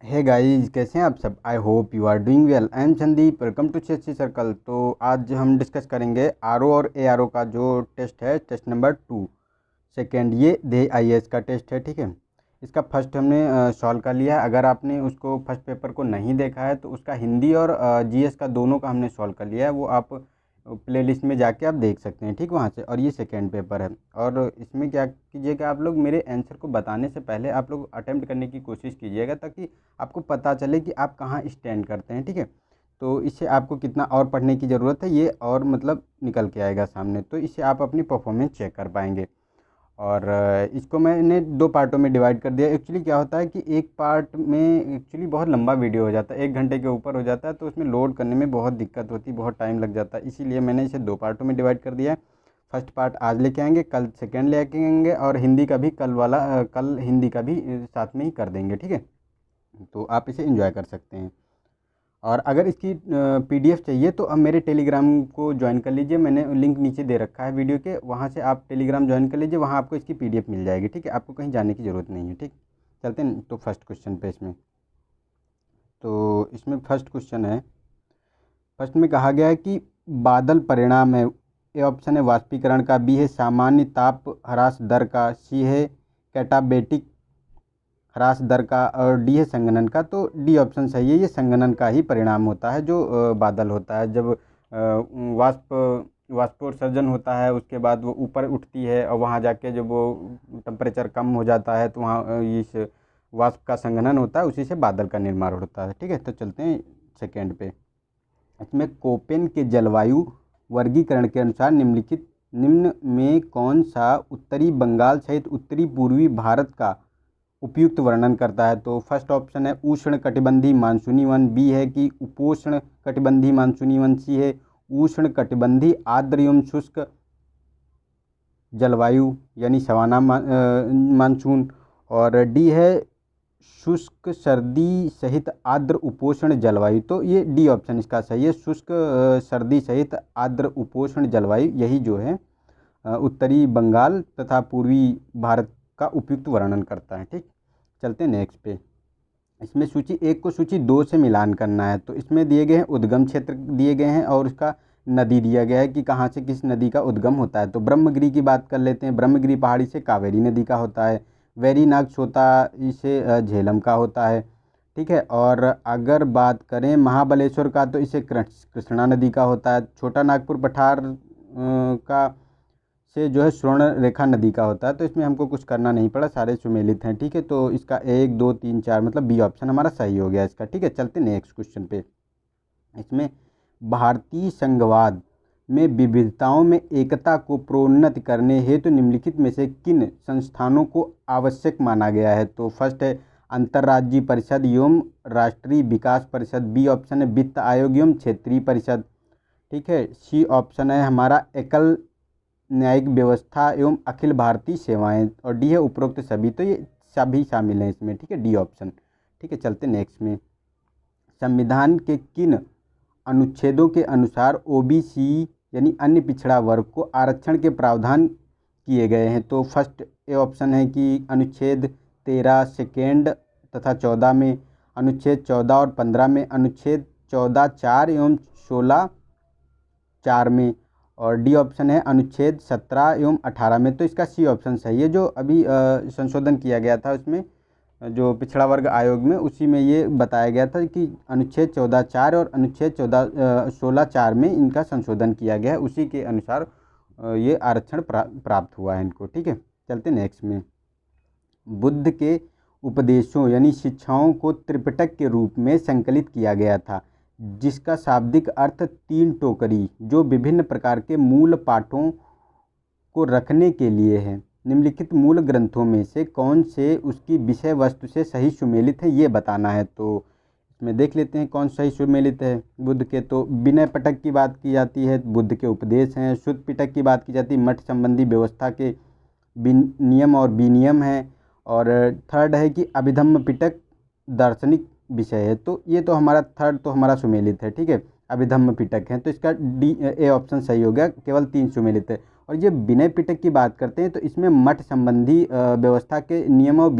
Hey guys, कैसे हैं आप सब। I hope you are doing well. I am Sandeep, welcome to CSC circle. तो आज हम डिस्कस करेंगे आरओ और एआरओ का जो टेस्ट है, टेस्ट नंबर 2 सेकेंड। ये दे IAS का टेस्ट है, ठीक है। इसका फर्स्ट हमने सॉल्व कर लिया है। अगर आपने उसको फर्स्ट पेपर को नहीं देखा है तो उसका हिंदी और GS का दोनों का हमने सॉल्व कर लिया है। वो आप प्लेलिस्ट में जाके आप देख सकते हैं, ठीक, वहाँ से। और ये सेकेंड पेपर है। और इसमें क्या कीजिएगा, आप लोग मेरे आंसर को बताने से पहले आप लोग अटेम्प्ट करने की कोशिश कीजिएगा, ताकि आपको पता चले कि आप कहाँ स्टैंड करते हैं, ठीक है। तो इससे आपको कितना और पढ़ने की ज़रूरत है, ये और मतलब निकल के आएगा सामने। तो इससे आप अपनी परफॉर्मेंस चेक कर पाएंगे। और इसको मैंने 2 पार्टों में डिवाइड कर दिया। एक्चुअली क्या होता है कि एक पार्ट में एक्चुअली बहुत लंबा वीडियो हो जाता है, 1 घंटे के ऊपर हो जाता है, तो उसमें लोड करने में बहुत दिक्कत होती है, बहुत टाइम लग जाता है। इसीलिए मैंने इसे 2 पार्टों में डिवाइड कर दिया है। फर्स्ट पार्ट आज लेके आएंगे, कल सेकेंड लेके आएंगे, और हिंदी का भी कल वाला कल हिंदी का भी साथ में ही कर देंगे, ठीक है। तो आप इसे एंजॉय कर सकते हैं। और अगर इसकी PDF चाहिए तो अब मेरे टेलीग्राम को ज्वाइन कर लीजिए। मैंने लिंक नीचे दे रखा है वीडियो के, वहाँ से आप टेलीग्राम ज्वाइन कर लीजिए। वहाँ आपको इसकी PDF मिल जाएगी, ठीक है। आपको कहीं जाने की ज़रूरत नहीं है, ठीक। चलते हैं तो फर्स्ट क्वेश्चन पे इसमें। तो इसमें फर्स्ट क्वेश्चन है। फर्स्ट में कहा गया है कि बादल परिणाम है। ए ऑप्शन है वाष्पीकरण का, बी है सामान्य ताप ह्रास दर का, सी है कैटाबेटिक ह्रास दर का, और डी है संघनन का। तो डी ऑप्शन सही है, ये संघनन का ही परिणाम होता है। जो बादल होता है, जब वाष्पोत्सर्जन होता है, उसके बाद वो ऊपर उठती है, और वहाँ जाके जब वो टेम्परेचर कम हो जाता है तो वहाँ इस वाष्प का संघनन होता है, उसी से बादल का निर्माण होता है, ठीक है। तो चलते हैं सेकेंड पे। इसमें कोपेन के जलवायु वर्गीकरण के अनुसार निम्न में कौन सा उत्तरी बंगाल सहित उत्तरी पूर्वी भारत का उपयुक्त वर्णन करता है। तो फर्स्ट ऑप्शन है उष्ण कटिबंधीय मानसूनी वन, बी है कि उपोष्ण कटिबंधीय मानसूनी वन, सी है उष्ण कटिबंधीय आर्द्र एवं शुष्क जलवायु यानी सवाना मानसून, और डी है शुष्क सर्दी सहित आर्द्र उपोष्ण जलवायु। तो ये डी ऑप्शन इसका सही है, शुष्क सर्दी सहित आर्द्र उपोष्ण जलवायु, यही जो है उत्तरी बंगाल तथा पूर्वी भारत का उपयुक्त वर्णन करता है, ठीक। चलते हैं नेक्स्ट पे। इसमें सूची 1 को सूची 2 से मिलान करना है। तो इसमें दिए गए हैं उद्गम क्षेत्र दिए गए हैं, और उसका नदी दिया गया है कि कहाँ से किस नदी का उद्गम होता है। तो ब्रह्मगिरी की बात कर लेते हैं। ब्रह्मगिरी पहाड़ी से कावेरी नदी का होता है। वेरीनाग छोटा इसे झेलम का होता है, ठीक है। और अगर बात करें महाबलेश्वर का, तो इसे कृष्णा नदी का होता है। छोटा नागपुर पठार का से जो है स्वर्ण रेखा नदी का होता है। तो इसमें हमको कुछ करना नहीं पड़ा, सारे सुमेलित हैं, ठीक है। तो इसका 1 2 3 4 मतलब बी ऑप्शन हमारा सही हो गया इसका, ठीक है। चलते नेक्स्ट क्वेश्चन पे। इसमें भारतीय संघवाद में विविधताओं में एकता को प्रोन्नत करने हेतु निम्नलिखित में से किन संस्थानों को आवश्यक माना गया है। तो फर्स्ट है अंतर्राज्यीय परिषद एवं राष्ट्रीय विकास परिषद, बी ऑप्शन है वित्त आयोग एवं क्षेत्रीय परिषद, ठीक है। सी ऑप्शन है हमारा एकल न्यायिक व्यवस्था एवं अखिल भारतीय सेवाएं, और डी है उपरोक्त सभी। तो ये सभी शामिल हैं इसमें, ठीक है, डी ऑप्शन, ठीक है। चलते नेक्स्ट में। संविधान के किन अनुच्छेदों के अनुसार OBC यानी अन्य पिछड़ा वर्ग को आरक्षण के प्रावधान किए गए हैं। तो फर्स्ट ए ऑप्शन है कि अनुच्छेद 13 सेकेंड तथा 14 में, अनुच्छेद 14 और 15 में, अनुच्छेद 14 4 एवं 16 4 में, और डी ऑप्शन है अनुच्छेद 17 एवं 18 में। तो इसका सी ऑप्शन सही है। जो अभी संशोधन किया गया था उसमें, जो पिछड़ा वर्ग आयोग में, उसी में ये बताया गया था कि अनुच्छेद 14 4 और अनुच्छेद 16 4 में इनका संशोधन किया गया है। उसी के अनुसार ये आरक्षण प्राप्त हुआ है इनको, ठीक है। चलते नेक्स्ट में। बुद्ध के उपदेशों यानी शिक्षाओं को त्रिपिटक के रूप में संकलित किया गया था, जिसका शाब्दिक अर्थ 3 टोकरी, जो विभिन्न प्रकार के मूल पाठों को रखने के लिए है। निम्नलिखित मूल ग्रंथों में से कौन से उसकी विषय वस्तु से सही सुमेलित है, ये बताना है। तो इसमें देख लेते हैं कौन सही सुमेलित है बुद्ध के। तो विनय पिटक की बात की जाती है, बुद्ध के उपदेश हैं। शुद्ध पिटक की बात की जाती है, मठ संबंधी व्यवस्था के नियम और विनियम हैं। और थर्ड है कि अभिधम्म पिटक दार्शनिक विषय है। तो ये तो हमारा थर्ड तो हमारा सुमेलित है, ठीक है, अभिधम्म पिटक है। तो इसका ए ऑप्शन सही हो गया, केवल 3 सुमेलित है। और ये विनय पिटक की बात करते हैं तो इसमें मठ संबंधी व्यवस्था के नियम और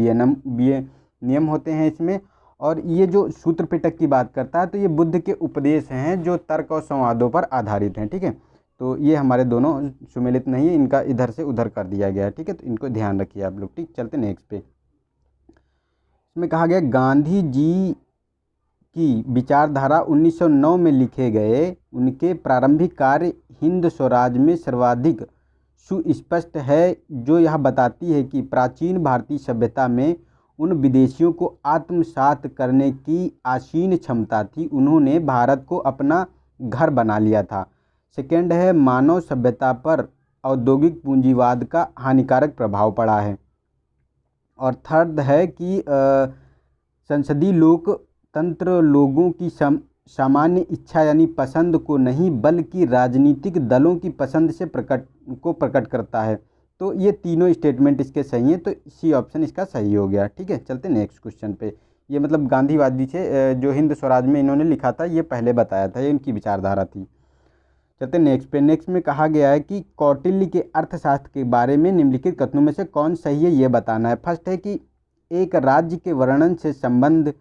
नियम होते हैं इसमें। और ये जो सूत्र पिटक की बात करता है तो ये बुद्ध के उपदेश हैं जो तर्क और संवादों पर आधारित हैं। ठीक है, तो ये हमारे दोनों सुमेलित नहीं है, इनका इधर से उधर कर दिया गया है। ठीक है, तो इनको ध्यान रखिए आप लोग। ठीक, चलते नेक्स्ट पे। इसमें कहा गया गांधी जी की विचारधारा 1909 में लिखे गए उनके प्रारंभिक कार्य हिंद स्वराज में सर्वाधिक सुस्पष्ट है, जो यह बताती है कि प्राचीन भारतीय सभ्यता में उन विदेशियों को आत्मसात करने की आसीन क्षमता थी, उन्होंने भारत को अपना घर बना लिया था। सेकेंड है मानव सभ्यता पर औद्योगिक पूंजीवाद का हानिकारक प्रभाव पड़ा है। और थर्ड है कि संसदीय लोकतंत्र लोगों की सामान्य इच्छा यानी पसंद को नहीं बल्कि राजनीतिक दलों की पसंद से प्रकट करता है। तो ये तीनों स्टेटमेंट इसके सही हैं, तो सी ऑप्शन इसका सही हो गया। ठीक है, चलते नेक्स्ट क्वेश्चन पे। ये मतलब गांधीवादी थे जो हिंद स्वराज में इन्होंने लिखा था, ये पहले बताया था, ये इनकी विचारधारा थी। चलते नेक्स्ट पे। नेक्स्ट में कहा गया है कि कौटिल्य के अर्थशास्त्र के बारे में निम्नलिखित कथनों में से कौन सही है ये बताना है। फर्स्ट है कि एक राज्य के वर्णन से संबंध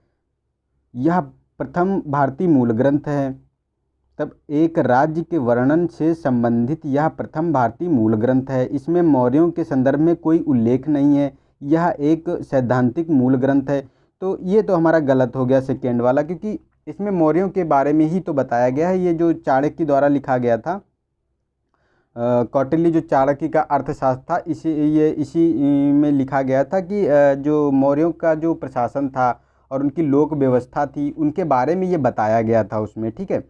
यह प्रथम भारतीय मूल ग्रंथ है। तब एक राज्य के वर्णन से संबंधित यह प्रथम भारतीय मूल ग्रंथ है, इसमें मौर्यों के संदर्भ में कोई उल्लेख नहीं है, यह एक सैद्धांतिक मूल ग्रंथ है। तो ये तो हमारा गलत हो गया सेकेंड वाला, क्योंकि इसमें मौर्यों के बारे में ही तो बताया गया है। ये जो चाणक्य द्वारा लिखा गया था, कौटिल्य जो चाणक्य का अर्थशास्त्र था, इसी में लिखा गया था कि जो मौर्यों का जो प्रशासन था और उनकी लोक व्यवस्था थी, उनके बारे में ये बताया गया था उसमें। ठीक है,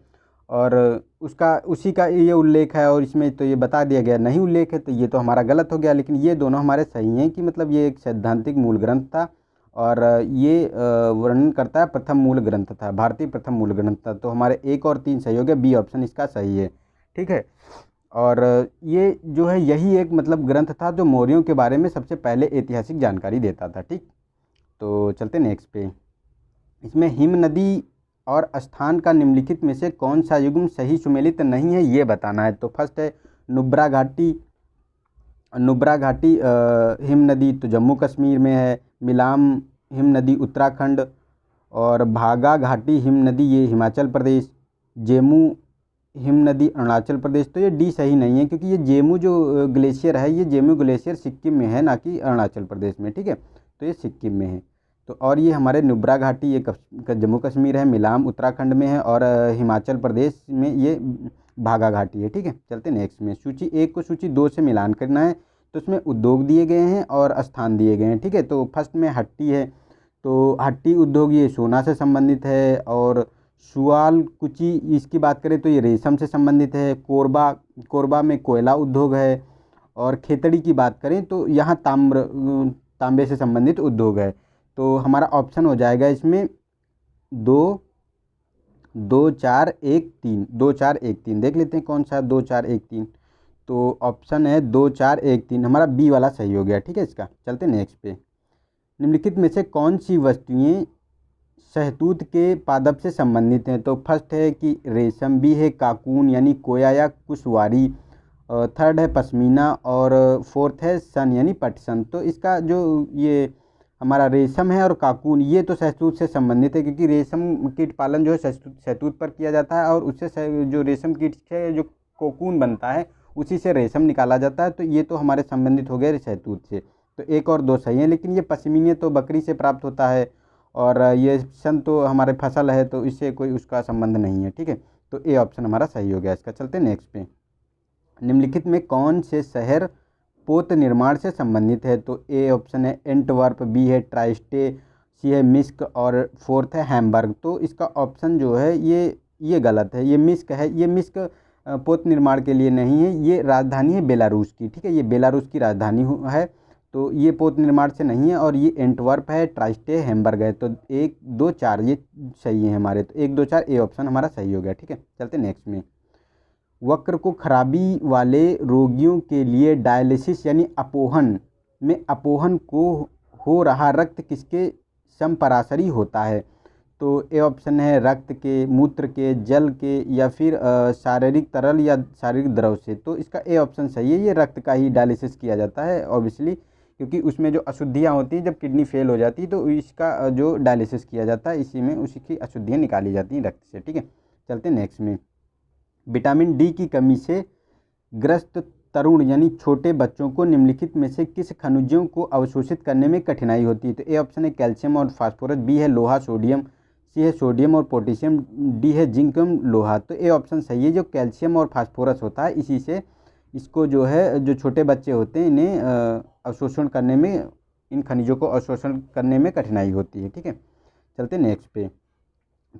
और उसी का ये उल्लेख है, और इसमें तो ये बता दिया गया नहीं उल्लेख है, तो ये तो हमारा गलत हो गया। लेकिन ये दोनों हमारे सही हैं कि मतलब ये एक सैद्धांतिक मूल ग्रंथ था और ये वर्णन करता है प्रथम मूल ग्रंथ था, भारतीय प्रथम मूल ग्रंथ था। तो हमारे 1 और 3 सही हो गया, बी ऑप्शन इसका सही है। ठीक है, और ये जो है यही एक मतलब ग्रंथ था जो मौर्यों के बारे में सबसे पहले ऐतिहासिक जानकारी देता था। ठीक, तो चलते नेक्स्ट पे। इसमें हिम नदी और स्थान का निम्नलिखित में से कौन सा युग्म सही सुमेलित नहीं है ये बताना है। तो फर्स्ट है नुब्रा घाटी हिम नदी तो जम्मू कश्मीर में है, मिलाम हिम नदी उत्तराखंड, और भागा घाटी हिम नदी ये हिमाचल प्रदेश, जेमू हिम नदी अरुणाचल प्रदेश। तो ये डी सही नहीं है, क्योंकि ये जेमू जो ग्लेशियर है, ये जेमू ग्लेशियर सिक्किम में है, ना कि अरुणाचल प्रदेश में। ठीक है, तो ये सिक्किम में है। तो और ये हमारे नुब्रा घाटी ये जम्मू कश्मीर है, मिलाम उत्तराखंड में है, और हिमाचल प्रदेश में ये भागा घाटी है। ठीक है, चलते नेक्स्ट में। सूची 1 को सूची 2 से मिलान करना है। तो इसमें उद्योग दिए गए हैं और स्थान दिए गए हैं। ठीक है, तो फर्स्ट में हट्टी है, तो हट्टी उद्योग ये सोना से संबंधित है, और सुआल कुची इसकी बात करें तो ये रेशम से संबंधित है। कोरबा में कोयला उद्योग है, और खेतड़ी की बात करें तो यहाँ तांबे से संबंधित उद्योग है। तो हमारा ऑप्शन हो जाएगा इसमें 2 4 1 3 देख लेते हैं कौन सा 2 4 1 3। तो ऑप्शन है 2 4 1 3, हमारा बी वाला सही हो गया। ठीक है, इसका चलते नेक्स्ट पे। निम्नलिखित में से कौन सी वस्तुएं शहतूत के पादप से संबंधित हैं। तो फर्स्ट है कि रेशम, बी है काकून यानी कोया या कुशवारी, थर्ड है पश्मीना, और फोर्थ है सन यानी पटसन। तो इसका जो ये हमारा रेशम है और काकून ये तो शहतूत से संबंधित है, क्योंकि रेशम कीट पालन जो है शहतूत पर किया जाता है, और उससे जो रेशम कीट से जो कोकून बनता है उसी से रेशम निकाला जाता है। तो ये तो हमारे संबंधित हो गए शहतूत से। तो 1 और 2 सही है, लेकिन ये पश्मीने तो बकरी से प्राप्त होता है, और ये सन तो हमारे फसल है, तो इससे कोई उसका संबंध नहीं है। ठीक है, तो ए ऑप्शन हमारा सही हो गया इसका। चलते नेक्स्ट पे। निम्नलिखित में कौन से शहर पोत निर्माण से संबंधित है। तो ए ऑप्शन है एंटवर्प, बी है ट्राइस्टे, सी है मिस्क, और फोर्थ है हैम्बर्ग। तो इसका ऑप्शन जो है ये गलत है, ये मिस्क है। ये मिस्क पोत निर्माण के लिए नहीं है, ये राजधानी है बेलारूस की। ठीक है, ये बेलारूस की राजधानी है, तो ये पोत निर्माण से नहीं है। और ये एंटवर्प है, ट्राइस्टे, हैम्बर्ग है। तो 1 2 4 ये सही है हमारे। तो 1 2 4 ए ऑप्शन हमारा सही हो गया। ठीक है, चलते नेक्स्ट में। वक्र को खराबी वाले रोगियों के लिए डायलिसिस यानी अपोहन में अपोहन को हो रहा रक्त किसके समपरासरी होता है। तो ए ऑप्शन है रक्त के, मूत्र के, जल के, या फिर शारीरिक तरल या शारीरिक द्रव से। तो इसका ए ऑप्शन सही है, ये रक्त का ही डायलिसिस किया जाता है ऑब्वियसली, क्योंकि उसमें जो अशुद्धियाँ होती हैं, जब किडनी फेल हो जाती है तो इसका जो डायलिसिस किया जाता है, इसी में उसी की अशुद्धियाँ निकाली जाती हैं रक्त से। ठीक है, चलते नेक्स्ट में। विटामिन डी की कमी से ग्रस्त तरुण यानी छोटे बच्चों को निम्नलिखित में से किस खनिजों को अवशोषित करने में कठिनाई होती है? तो ए ऑप्शन है कैल्शियम और फास्फोरस, बी है लोहा सोडियम, सी है सोडियम और पोटेशियम, डी है जिंक एवं लोहा। तो ए ऑप्शन सही है, जो कैल्शियम और फास्फोरस होता है, इसी से इसको जो है, जो छोटे बच्चे होते हैं इन्हें अवशोषण करने में, इन खनिजों को अवशोषण करने में कठिनाई होती है। ठीक है, चलते नेक्स्ट पे।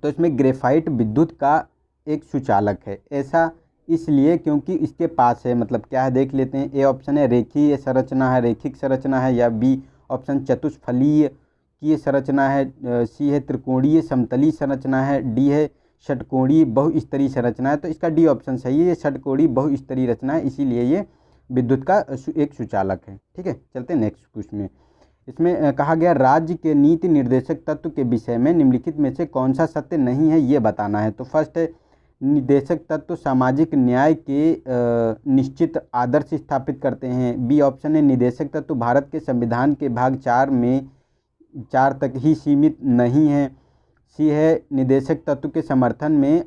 तो इसमें ग्रेफाइट विद्युत का एक सुचालक है, ऐसा इसलिए क्योंकि इसके पास है, मतलब क्या है देख लेते हैं। ए ऑप्शन है रेखीय संरचना है, रेखिक संरचना है, या बी ऑप्शन चतुष्फलीय की संरचना है, सी है त्रिकोणीय समतलीय संरचना है, डी है षटकोणीय बहुस्तरीय संरचना है। तो इसका डी ऑप्शन सही है, ये षटकोणीय बहुस्तरीय रचना है, इसीलिए ये विद्युत का एक सुचालक है। ठीक है, चलते हैं नेक्स्ट क्वेश्चन में। इसमें कहा गया राज्य के नीति निर्देशक तत्व के विषय में निम्नलिखित में से कौन सा सत्य नहीं है, ये बताना है। तो फर्स्ट है निर्देशक तत्व सामाजिक न्याय के निश्चित आदर्श स्थापित करते हैं। बी ऑप्शन है निर्देशक तत्व भारत के संविधान के भाग 4 में 4 तक ही सीमित नहीं है। सी है निर्देशक तत्व के समर्थन में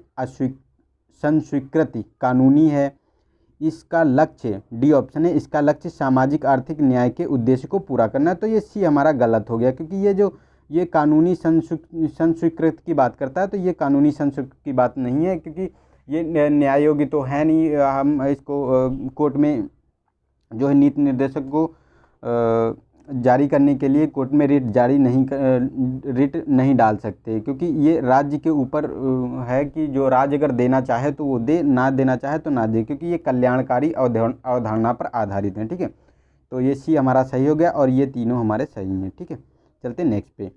संस्वीकृति कानूनी है। इसका लक्ष्य, डी ऑप्शन है, इसका लक्ष्य सामाजिक आर्थिक न्याय के उद्देश्य को पूरा करना है। तो ये सी हमारा गलत हो गया, क्योंकि ये कानूनी संस्वीकृत की बात करता है, तो ये कानूनी संस्वीकृत की बात नहीं है, क्योंकि ये न्याय योग्य तो है नहीं। हम इसको कोर्ट में जो है नीति निर्देशक को जारी करने के लिए कोर्ट में रिट नहीं डाल सकते, क्योंकि ये राज्य के ऊपर है कि जो राज्य अगर देना चाहे तो वो दे, ना देना चाहे तो ना दे, क्योंकि ये कल्याणकारी अवधारणा पर आधारित है। ठीक है, तो ये सी हमारा सही हो गया और ये तीनों हमारे सही हैं। ठीक है, चलते नेक्स्ट पे।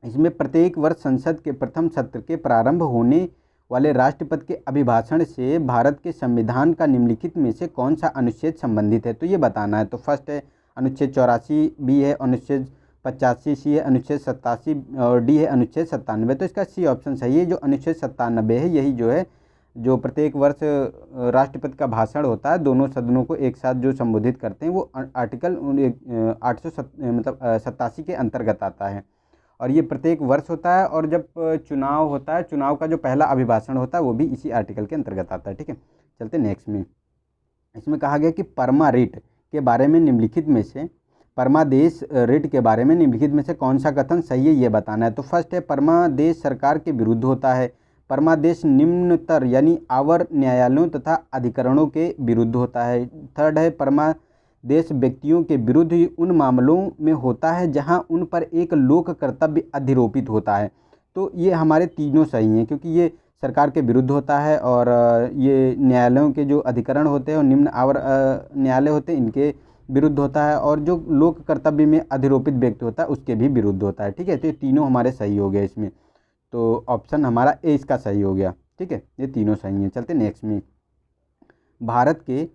इसमें प्रत्येक वर्ष संसद के प्रथम सत्र के प्रारंभ होने वाले राष्ट्रपति के अभिभाषण से भारत के संविधान का निम्नलिखित में से कौन सा अनुच्छेद संबंधित है, तो ये बताना है। तो फर्स्ट है अनुच्छेद 84, बी है अनुच्छेद 85, सी है अनुच्छेद 87 और डी है अनुच्छेद 97। तो इसका सी ऑप्शन सही है, जो अनुच्छेद 97 है, यही जो है जो प्रत्येक वर्ष राष्ट्रपति का भाषण होता है, दोनों सदनों को एक साथ जो संबोधित करते हैं, वो आर्टिकल 87 के अंतर्गत आता है। और ये प्रत्येक वर्ष होता है, और जब चुनाव होता है, चुनाव का जो पहला अभिभाषण होता है वो भी इसी आर्टिकल के अंतर्गत आता है। ठीक है, चलते नेक्स्ट में। इसमें कहा गया कि परमा रिट के बारे में निम्नलिखित में से, परमादेश रिट के बारे में निम्नलिखित में से कौन सा कथन सही है, ये बताना है। तो फर्स्ट है परमादेश सरकार के विरुद्ध होता है। परमादेश निम्नतर यानी आवर न्यायालयों तथा अधिकरणों के विरुद्ध होता है। थर्ड है परमादेश व्यक्तियों के विरुद्ध उन मामलों में होता है जहां उन पर एक लोक कर्तव्य अधिरोपित होता है। तो ये हमारे तीनों सही हैं, क्योंकि ये सरकार के विरुद्ध होता है, और ये न्यायालयों के जो अधिकरण होते हैं और निम्न आवर न्यायालय होते हैं, इनके विरुद्ध होता है, और जो लोक कर्तव्य में अधिरोपित व्यक्ति होता है उसके भी विरुद्ध होता है। ठीक है, तो ये तीनों हमारे सही हो गए इसमें। तो ऑप्शन हमारा ए इसका सही हो गया। ठीक है, ये तीनों सही हैं। चलते नेक्स्ट में। भारत के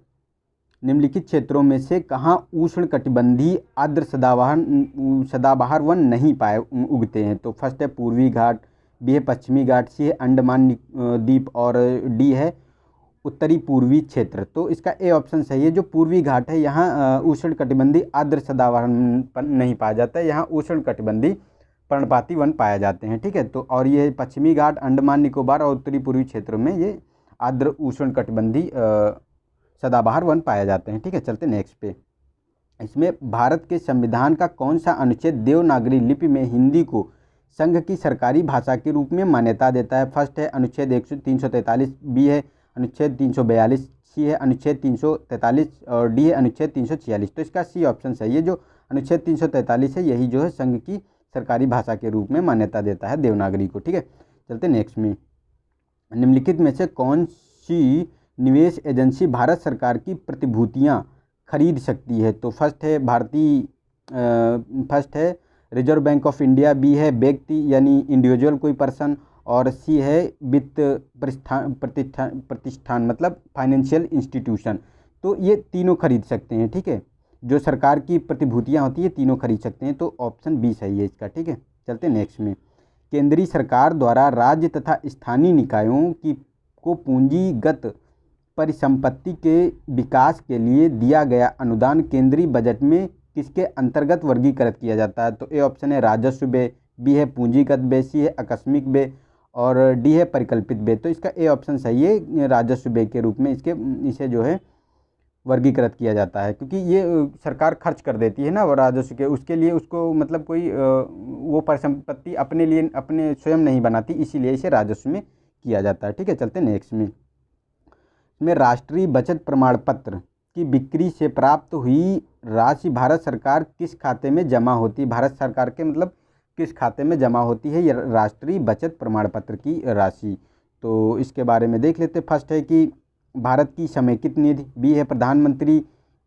निम्नलिखित क्षेत्रों में से कहाँ उष्णकटिबंधीय आर्द्र सदाबहार वन नहीं पाए उगते हैं। तो फर्स्ट है पूर्वी घाट, बी है पश्चिमी घाट, सी है अंडमान द्वीप और डी है उत्तरी पूर्वी क्षेत्र। तो इसका ए ऑप्शन सही है, जो पूर्वी घाट है यहाँ उष्णकटिबंधीय आर्द्र सदाबहार नहीं पाया जाता है, यहाँ उष्णकटिबंधीय पर्णपाती वन पाए जाते हैं। ठीक है, तो और ये पश्चिमी घाट, अंडमान निकोबार और उत्तरी पूर्वी क्षेत्रों में ये आर्द्र उष्णकटिबंधीय सदाबहार वन पाए जाते हैं। ठीक है, चलते नेक्स्ट पे। इसमें भारत के संविधान का कौन सा अनुच्छेद देवनागरी लिपि में हिंदी को संघ की सरकारी भाषा के रूप में मान्यता देता है। फर्स्ट है अनुच्छेद 343, बी है अनुच्छेद 342, सी है अनुच्छेद 343 और डी है अनुच्छेद 346। तो इसका सी ऑप्शन सही है, जो अनुच्छेद 343 है, यही जो है संघ की सरकारी भाषा के रूप में मान्यता देता है देवनागरी को। ठीक है, चलते नेक्स्ट में। निम्नलिखित में से कौन सी निवेश एजेंसी भारत सरकार की प्रतिभूतियां खरीद सकती है। तो फर्स्ट है Reserve Bank of India, B है व्यक्ति यानी इंडिविजुअल कोई पर्सन, और सी है वित्त प्रतिष्ठान मतलब फाइनेंशियल इंस्टीट्यूशन। तो ये तीनों खरीद सकते हैं। ठीक है, जो सरकार की प्रतिभूतियां होती है तीनों खरीद सकते हैं, तो ऑप्शन बी सही है इसका। ठीक है, चलते नेक्स्ट में। केंद्रीय सरकार द्वारा राज्य तथा स्थानीय निकायों को पूंजीगत परिसंपत्ति के विकास के लिए दिया गया अनुदान केंद्रीय बजट में किसके अंतर्गत वर्गीकृत किया जाता है? तो ए ऑप्शन है राजस्व व्यय, बी है पूंजीगत व्यय, सी है आकस्मिक व्यय और डी है परिकल्पित व्यय। तो इसका ए ऑप्शन सही है, राजस्व व्यय के रूप में इसे जो है वर्गीकृत किया जाता है, क्योंकि ये सरकार खर्च कर देती है ना वो राजस्व के, उसके लिए उसको मतलब कोई वो परिसंपत्ति अपने लिए अपने स्वयं नहीं बनाती, इसीलिए इसे राजस्व में किया जाता है। ठीक है, चलते नेक्स्ट में राष्ट्रीय बचत प्रमाण पत्र की बिक्री से प्राप्त हुई राशि भारत सरकार किस खाते में जमा होती है? भारत सरकार के मतलब किस खाते में जमा होती है ये राष्ट्रीय बचत प्रमाण पत्र की राशि? तो इसके बारे में देख लेते। फर्स्ट है कि भारत की समेकित निधि, बी है प्रधानमंत्री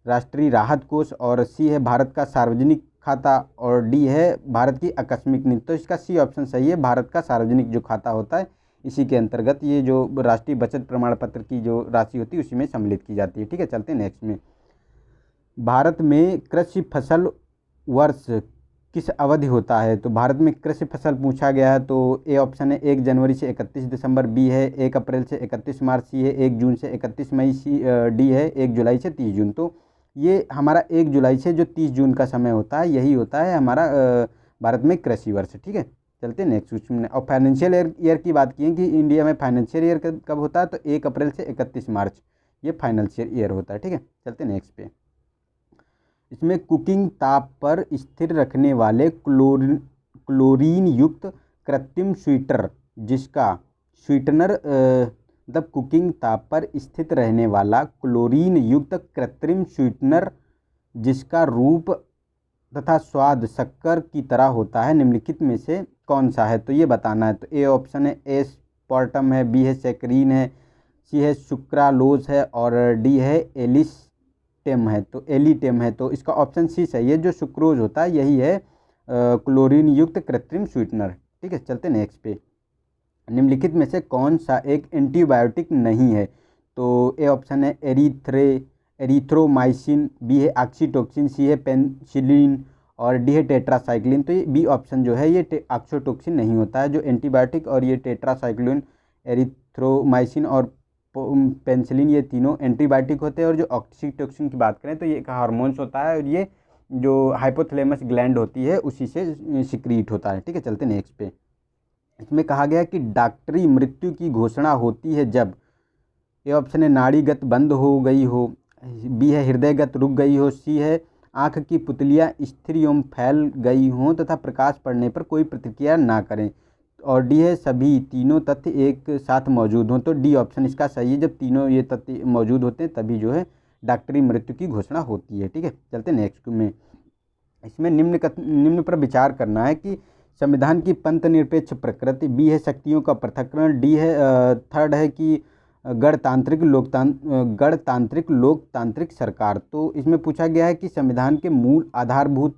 राष्ट्रीय राहत कोष और सी है भारत का सार्वजनिक खाता और डी है भारत की आकस्मिक निधि। तो इसका सी ऑप्शन सही है, भारत का सार्वजनिक जो खाता होता है इसी के अंतर्गत ये जो राष्ट्रीय बचत प्रमाण पत्र की जो राशि होती है उसी में सम्मिलित की जाती है। ठीक है, चलते हैं नेक्स्ट में। भारत में कृषि फसल वर्ष किस अवधि होता है? तो भारत में कृषि फसल पूछा गया है, तो ए ऑप्शन है 1 जनवरी से 31 दिसंबर, बी है 1 अप्रैल से 31 मार्च, सी है 1 जून से 31 मई, डी है 1 जुलाई से 30 जून। तो ये हमारा 1 जुलाई से जो 30 जून का समय होता है यही होता है हमारा भारत में कृषि वर्ष। ठीक है, चलते हैं नेक्स्ट क्वेश्चन में। और फाइनेंशियल ईयर की बात की है कि इंडिया में फाइनेंशियल ईयर कब होता है? तो 1 अप्रैल से 31 मार्च ये फाइनेंशियल ईयर होता है। ठीक है, चलते नेक्स्ट पे। इसमें कुकिंग ताप पर स्थिर रखने वाले क्लोरीन युक्त कृत्रिम स्वीटनर जिसका स्वीटनर मतलब कुकिंग ताप पर स्थित रहने वाला क्लोरीन युक्त कृत्रिम स्वीटनर जिसका रूप तथा स्वाद शक्कर की तरह होता है निम्नलिखित में से कौन सा है? तो ये बताना है। तो ए ऑप्शन है एस्पार्टम है, बी है सैकरीन है, सी है सुक्रालोज है और डी है एलिस्टेम है। तो एलिटेम है, तो इसका ऑप्शन सी सही है, जो सुक्रोज होता है यही है क्लोरीन युक्त कृत्रिम स्वीटनर। ठीक है, चलते नेक्स्ट पे। निम्नलिखित में से कौन सा एक एंटीबायोटिक नहीं है? तो ए ऑप्शन है एरिथ्रोमाइसिन, बी है ऑक्सीटोक्सिन, सी है पेनिसिलिन और डी है टेट्रासाइक्लिन। तो ये बी ऑप्शन जो है ये ऑक्सीटोक्सिन नहीं होता है। जो एंटीबायोटिक और ये टेट्रासाइक्लिन, एरिथ्रोमाइसिन और पेनिसिलिन ये तीनों एंटीबायोटिक होते हैं। और जो ऑक्सीटोक्सिन की बात करें तो ये एक हार्मोन्स होता है और ये जो हाइपोथैलेमस ग्लैंड होती है उसी से सिक्रीट होता है। ठीक है, चलते नेक्स्ट पे। इसमें कहा गया कि डॉक्टरी मृत्यु की घोषणा होती है जब ए ऑप्शन है नाड़ीगत बंद हो गई हो, बी है हृदयगत रुक गई हो, सी है आँख की पुतलियाँ स्थिर एवं फैल गई हों तथा प्रकाश पड़ने पर कोई प्रतिक्रिया ना करें और डी है सभी तीनों तथ्य एक साथ मौजूद हों। तो डी ऑप्शन इसका सही है, जब तीनों ये तथ्य मौजूद होते हैं तभी जो है डॉक्टरी मृत्यु की घोषणा होती है। ठीक है, चलते नेक्स्ट में। इसमें निम्न पर विचार करना है कि संविधान की पंथ निरपेक्ष प्रकृति, बी है शक्तियों का पृथक्करण, डी है थर्ड है कि गणतांत्रिक लोकतांत्रिक सरकार। तो इसमें पूछा गया है कि संविधान के मूल आधारभूत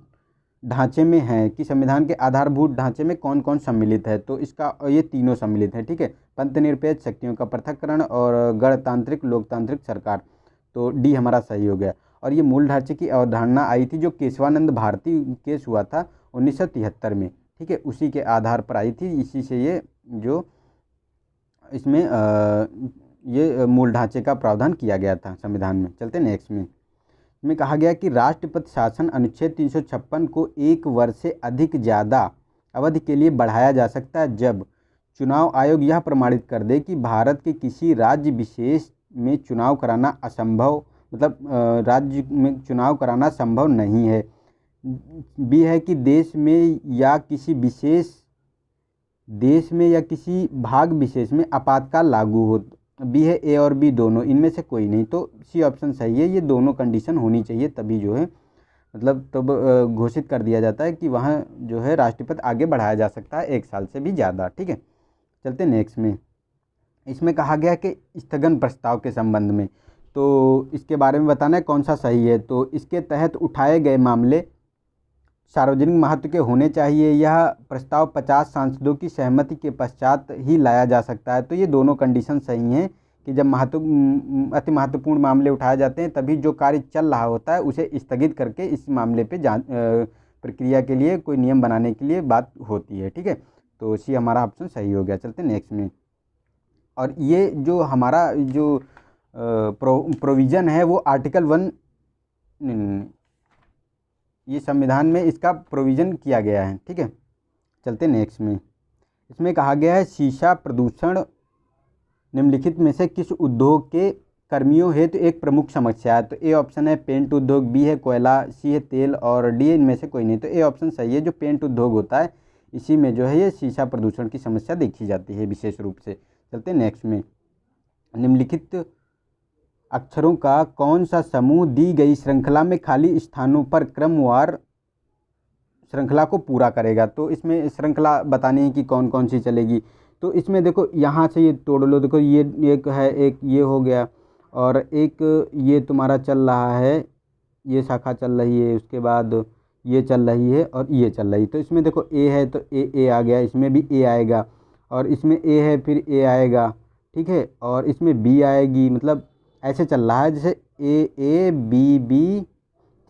ढांचे में है कि संविधान के आधारभूत ढांचे में कौन कौन सम्मिलित है? तो इसका ये तीनों सम्मिलित है। ठीक है, पंथ निरपेक्ष, शक्तियों का पृथक्करण और गणतांत्रिक लोकतांत्रिक सरकार। तो डी हमारा सही हो गया। और ये मूल ढांचे की अवधारणा आई थी जो केशवानंद भारती केस हुआ था 1973 में। ठीक है, उसी के आधार पर आई थी, इसी से ये जो इसमें ये मूल ढांचे का प्रावधान किया गया था संविधान में। चलते नेक्स्ट में कहा गया कि राष्ट्रपति शासन अनुच्छेद 356 को 1 वर्ष से अधिक ज़्यादा अवधि के लिए बढ़ाया जा सकता है जब चुनाव आयोग यह प्रमाणित कर दे कि भारत के किसी राज्य विशेष में चुनाव कराना असंभव मतलब राज्य में चुनाव कराना संभव नहीं है, बी है कि देश में या किसी भाग विशेष में आपातकाल लागू हो, बी है ए और बी दोनों, इनमें से कोई नहीं। तो सी ऑप्शन सही है, ये दोनों कंडीशन होनी चाहिए तभी जो है मतलब तब घोषित कर दिया जाता है कि वहाँ जो है राष्ट्रपति आगे बढ़ाया जा सकता है 1 साल से भी ज़्यादा। ठीक है, चलते नेक्स्ट में। इसमें कहा गया कि स्थगन प्रस्ताव के संबंध में, तो इसके बारे में बताना है कौन सा सही है। तो इसके तहत उठाए गए मामले सार्वजनिक महत्व के होने चाहिए, यह प्रस्ताव 50 सांसदों की सहमति के पश्चात ही लाया जा सकता है। तो ये दोनों कंडीशन सही हैं कि जब अति महत्वपूर्ण मामले उठाए जाते हैं तभी जो कार्य चल रहा होता है उसे स्थगित करके इस मामले पे प्रक्रिया के लिए कोई नियम बनाने के लिए बात होती है। ठीक है, तो सी हमारा ऑप्शन सही हो गया। चलते नेक्स्ट में। और ये जो हमारा जो प्रोविज़न है वो आर्टिकल 1 ये संविधान में इसका प्रोविज़न किया गया है। ठीक है, चलते नेक्स्ट में। इसमें कहा गया है शीशा प्रदूषण निम्नलिखित में से किस उद्योग के कर्मियों हेतु एक प्रमुख समस्या है। तो ए ऑप्शन है पेंट उद्योग, बी है कोयला, सी है तेल और डी इनमें से कोई नहीं। तो ए ऑप्शन सही है, जो पेंट उद्योग होता है इसी में जो है ये शीशा प्रदूषण की समस्या देखी जाती है विशेष रूप से। चलते नेक्स्ट में। निम्नलिखित अक्षरों का कौन सा समूह दी गई श्रृंखला में खाली स्थानों पर क्रमवार श्रृंखला को पूरा करेगा। तो इसमें श्रृंखला बतानी है कि कौन कौन सी चलेगी। तो इसमें देखो यहाँ से ये तोड़ लो, देखो ये एक है, एक ये हो गया और एक ये तुम्हारा चल रहा है, ये शाखा चल रही है, उसके बाद ये चल रही है और ये चल रही है। तो इसमें देखो ए है तो ए आ गया, इसमें भी ए आएगा और इसमें ए है फिर ए आएगा। ठीक है, और इसमें बी आएगी, मतलब ऐसे चल रहा है जैसे ए बी बी।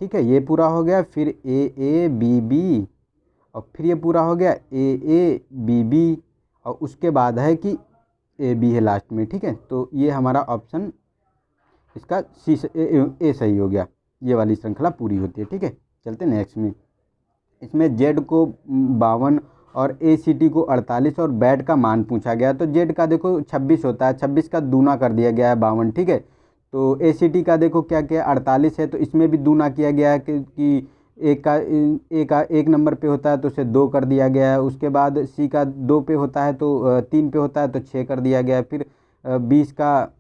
ठीक है, ये पूरा हो गया, फिर ए बी बी और फिर ये पूरा हो गया ए बी बी और उसके बाद है कि ए बी है लास्ट में। ठीक है, तो ये हमारा ऑप्शन इसका सी ए सही हो गया। ये वाली श्रृंखला पूरी होती है। ठीक है, चलते नेक्स्ट में। इसमें जेड को 52 और ए सी टी को 48 और बैट का मान पूछा गया। तो जेड का देखो 26 होता है, 26 का दूना कर दिया गया है 52। ठीक है, तो ए सी टी का देखो क्या क्या 48 है, तो इसमें भी दूना किया गया है कि एक नंबर पे होता है तो उसे 2 कर दिया गया है। उसके बाद सी का 2 पे होता है तो 3 पे होता है तो 6 कर दिया गया है। फिर 20 का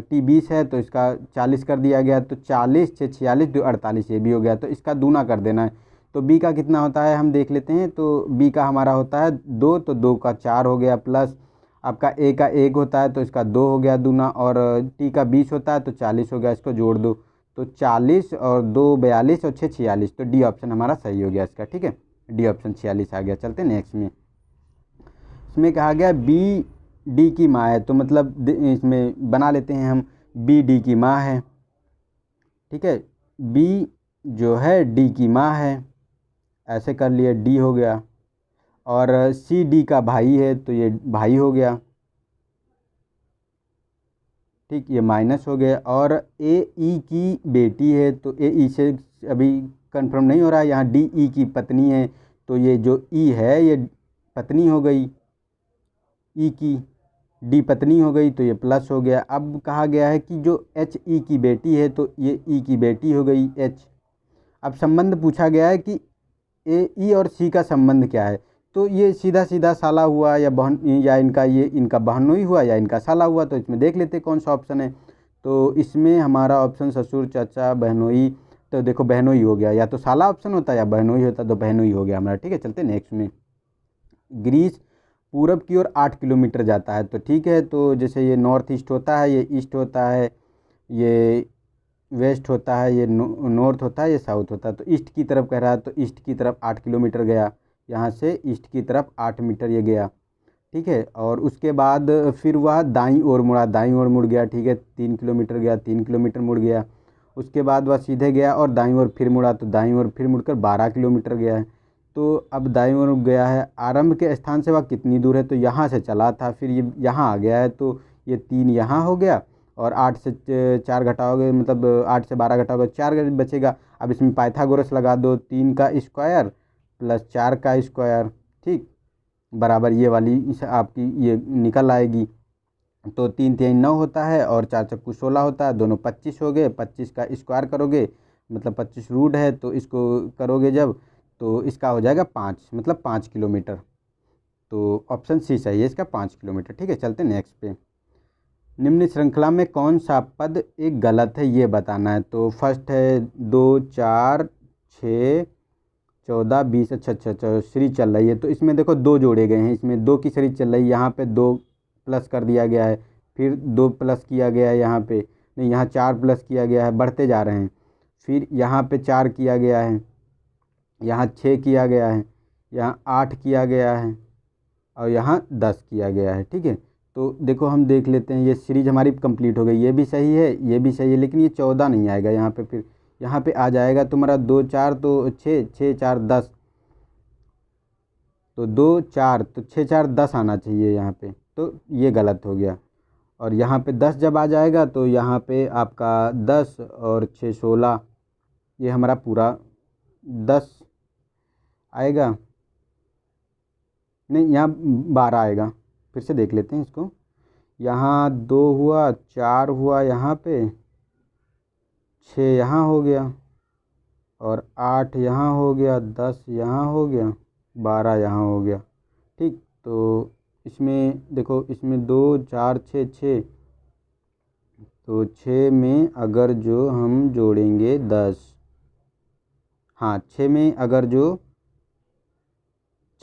टी 20 है तो इसका 40 कर दिया गया, तो 40 6 46 2 48 ये भी हो गया। तो इसका दूना कर देना है। तो बी का कितना होता है हम देख लेते हैं। तो बी का हमारा होता है 2, तो 2 का 4 हो गया, प्लस आपका ए का 1 होता है तो इसका 2 हो गया दूना, और टी का 20 होता है तो 40 हो गया, इसको जोड़ दो तो 40 और 2 42 और 6 46। तो डी ऑप्शन हमारा सही हो गया इसका। ठीक है, डी ऑप्शन 46 आ गया। चलते नेक्स्ट में। इसमें कहा गया बी डी की माँ है, तो मतलब इसमें बना लेते हैं हम, बी डी की माँ है। ठीक है, बी जो है डी की माँ है, ऐसे कर लिए, डी हो गया। और सी डी का भाई है तो ये भाई हो गया। ठीक, ये माइनस हो गया। और ए ई की बेटी है तो ए ई से अभी कंफर्म नहीं हो रहा है, यहाँ डी ई की पत्नी है तो ये जो ई है ये पत्नी हो गई, ई की डी पत्नी हो गई तो ये प्लस हो गया। अब कहा गया है कि जो एच ई की बेटी है तो ये ई की बेटी हो गई एच। अब संबंध पूछा गया है कि ए ई और सी का संबंध क्या है। तो ये सीधा सीधा साला हुआ या बहन, या इनका बहनोई हुआ या इनका साला हुआ। तो इसमें देख लेते कौन सा ऑप्शन है। तो इसमें हमारा ऑप्शन ससुर चाचा बहनोई, तो देखो बहनोई हो गया, या तो साला ऑप्शन होता या बहनोई होता, तो बहनोई हो गया हमारा। ठीक है, चलते नेक्स्ट में। ग्रीस पूरब की ओर 8 किलोमीटर जाता है। तो ठीक है, तो जैसे ये नॉर्थ ईस्ट होता है, ये ईस्ट होता है, ये वेस्ट होता है, ये नॉर्थ होता है, ये साउथ होता है। तो ईस्ट की तरफ कह रहा है तो ईस्ट की तरफ 8 किलोमीटर गया, यहाँ से ईस्ट की तरफ 8 मीटर ये गया। ठीक है, और उसके बाद फिर वह दाईं ओर मुड़ा, दाईं ओर मुड़ गया। ठीक है, 3 किलोमीटर गया, 3 किलोमीटर मुड़ गया। उसके बाद वह सीधे गया और दाईं ओर फिर मुड़ा, तो दाईं ओर फिर मुड़कर 12 किलोमीटर गया है। तो अब दाईं ओर गया है, आरंभ के स्थान से वह कितनी दूर है। तो यहाँ से चला था, फिर ये यहाँ आ गया है, तो ये 3 यहाँ हो गया और 8 से 4 घटाओगे, मतलब 8 से 12 घटाओगे 4 बचेगा। अब इसमें पाइथागोरस लगा दो, 3 का स्क्वायर प्लस 4 का स्क्वायर, ठीक, बराबर ये वाली आपकी ये निकल आएगी। तो 3 3 9 होता है और 4 चक्कू 16 होता है, दोनों 25 हो गए। 25 का स्क्वायर करोगे मतलब 25 रूट है, तो इसको करोगे जब तो इसका हो जाएगा 5, मतलब 5 किलोमीटर। तो ऑप्शन सी सही है इसका, 5 किलोमीटर। ठीक है, चलते नेक्स्ट पे। निम्न श्रृंखला में कौन सा पद एक गलत है ये बताना है। तो फर्स्ट है 2 4 6 14 20, अच्छा अच्छा अच्छा सीरीज चल रही है। तो इसमें देखो 2 जोड़े गए हैं, इसमें 2 की सीरीज चल रही है, यहाँ पे 2 प्लस कर दिया गया है, फिर 2 प्लस किया गया है, यहाँ पे नहीं, यहाँ 4 प्लस किया गया है, बढ़ते जा रहे हैं। फिर यहाँ पे 4 किया गया है, यहाँ 6 किया गया है, यहाँ 8 किया गया है और यहाँ 10 किया गया है। ठीक है, तो देखो हम देख लेते हैं, ये सीरीज हमारी कंप्लीट हो गई, ये भी सही है, ये भी सही है, लेकिन ये 14 नहीं आएगा यहाँ पे। फिर यहाँ पे आ जाएगा तुम्हारा 2 4 तो 6 6 4 10, तो 2 4 तो 6 4 10 आना चाहिए यहाँ पे, तो ये गलत हो गया। और यहाँ पे 10 जब आ जाएगा तो यहाँ पे आपका 10 और 6 16, ये हमारा पूरा 10 आएगा, नहीं यहाँ 12 आएगा। फिर से देख लेते हैं इसको। यहाँ 2 हुआ, 4 हुआ यहाँ पे, 6 यहाँ हो गया, और 8 यहाँ हो गया, 10 यहाँ हो गया, 12 यहाँ हो गया। ठीक, तो इसमें देखो, इसमें 2 4 6 6, तो 6 में अगर जो हम जोड़ेंगे 10, हाँ 6 में अगर जो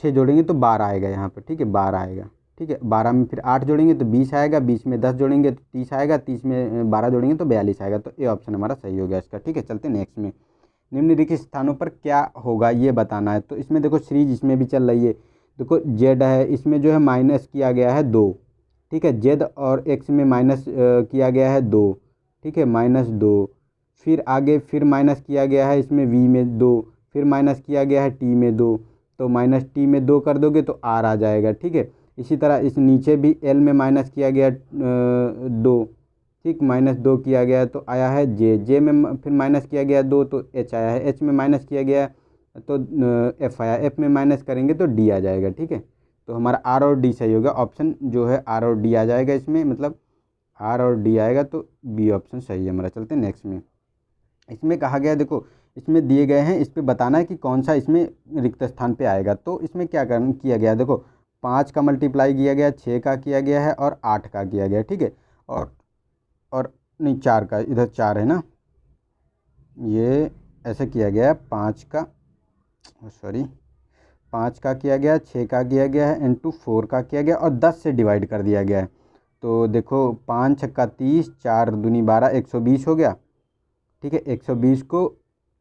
6 जोड़ेंगे तो 12 आएगा यहाँ पर। ठीक है, 12 आएगा। ठीक है, 12 में फिर 8 जोड़ेंगे तो 20 आएगा, 20 में 10 जोड़ेंगे तो 30 आएगा, 30 में 12 जोड़ेंगे तो 42 आएगा। तो ये ऑप्शन हमारा सही हो गया इसका। ठीक है, चलते नेक्स्ट में। निम्नलिखित स्थानों पर क्या होगा ये बताना है। तो इसमें देखो सीरीज इसमें भी चल रही है। देखो जेड है, इसमें जो है माइनस किया गया है 2। ठीक है, जेड और एक्स में माइनस किया गया है 2। ठीक है, -2। फिर आगे फिर माइनस किया गया है इसमें वी में 2, फिर माइनस किया गया है टी में 2, तो माइनस टी में 2 कर दोगे तो आर आ जाएगा। ठीक है, इसी तरह इस नीचे भी एल में माइनस किया गया 2। ठीक, -2 किया गया तो आया है जे, जे में फिर माइनस किया गया 2 तो एच आया है, एच में माइनस किया गया तो एफ आया, एफ में माइनस करेंगे तो डी आ जाएगा। ठीक है, तो हमारा आर और डी सही होगा। ऑप्शन जो है आर और डी आ जाएगा इसमें, मतलब आर और डी आएगा, तो बी ऑप्शन सही है हमारा। चलते हैं नेक्स्ट में। इसमें कहा गया, देखो इसमें दिए गए हैं, इस पे बताना है कि कौन सा इसमें रिक्त स्थान पे आएगा। तो इसमें क्या किया गया, देखो 5 का मल्टीप्लाई किया गया, 6 का किया गया है और 8 का किया गया। ठीक है, और नहीं 4 का, इधर 4 है ना, ये ऐसे किया गया है 5 का, सॉरी 5 का किया गया, 6 का किया गया है, इंटू 4 का किया गया और 10 से डिवाइड कर दिया गया है। तो देखो 5 छक्का 30, 4 दूनी 12, 120 हो गया। ठीक है, 120 को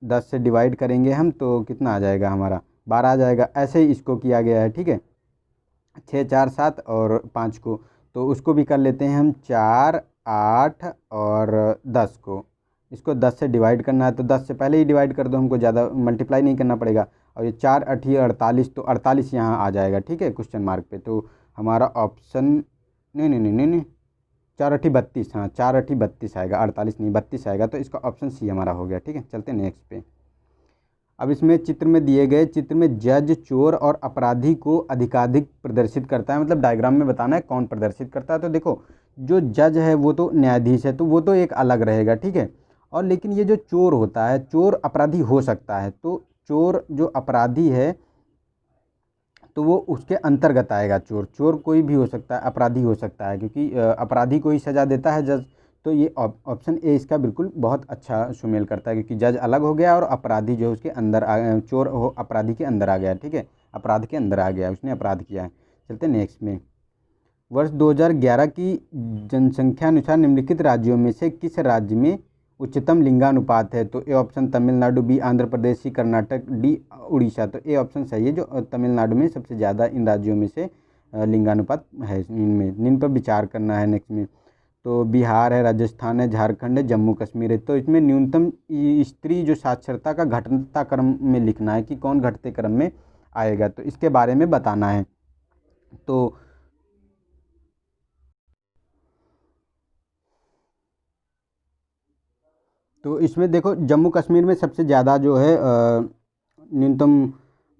10 से डिवाइड करेंगे हम तो कितना आ जाएगा हमारा, 12 आ जाएगा। ऐसे ही इसको किया गया है। ठीक है, 6 4 7 और 5 को, तो उसको भी कर लेते हैं हम, 4 8 और 10 को। इसको 10 से डिवाइड करना है तो 10 से पहले ही डिवाइड कर दो, हमको ज़्यादा मल्टीप्लाई नहीं करना पड़ेगा। और ये 4 8 48, तो 48 यहाँ आ जाएगा। ठीक है, क्वेश्चन मार्क पे। तो हमारा ऑप्शन, नहीं नहीं नहीं नहीं नहीं, 4 8 32, हाँ 4 8 32 आएगा, 48 नहीं 32 आएगा। तो इसका ऑप्शन सी हमारा हो गया। ठीक है, चलते हैं नेक्स्ट पे। अब इसमें चित्र में दिए गए चित्र में जज चोर और अपराधी को अधिकाधिक प्रदर्शित करता है, मतलब डायग्राम में बताना है कौन प्रदर्शित करता है। तो देखो जो जज है वो तो न्यायाधीश है, तो वो तो एक अलग रहेगा। ठीक है, और लेकिन ये जो चोर होता है, चोर अपराधी हो सकता है, तो चोर जो अपराधी है तो वो उसके अंतर्गत आएगा। चोर चोर कोई भी हो सकता है, अपराधी हो सकता है, क्योंकि अपराधी को ही सज़ा देता है जज। तो ये ऑप्शन ए इसका बिल्कुल बहुत अच्छा सुमेल करता है, क्योंकि जज अलग हो गया और अपराधी जो है उसके अंदर चोर हो अपराधी के अंदर आ गया। ठीक है, अपराध के अंदर आ गया, उसने अपराध किया है। चलते नेक्स्ट में। वर्ष 2011 की जनसंख्या अनुसार निम्नलिखित राज्यों में से किस राज्य में उच्चतम लिंगानुपात है। तो A option Tamil Nadu, B Andhra Pradesh, C Karnataka, D Orissa. तो ए ऑप्शन सही है, जो तमिलनाडु में सबसे ज़्यादा इन राज्यों में से लिंगानुपात है। इनमें इन पर विचार करना है नेक्स्ट में। तो बिहार है, राजस्थान है, झारखंड है, जम्मू कश्मीर है। तो इसमें न्यूनतम स्त्री जो साक्षरता का घटता क्रम में लिखना है कि कौन घटते क्रम में आएगा, तो इसके बारे में बताना है। तो इसमें देखो जम्मू कश्मीर में सबसे ज़्यादा जो है न्यूनतम,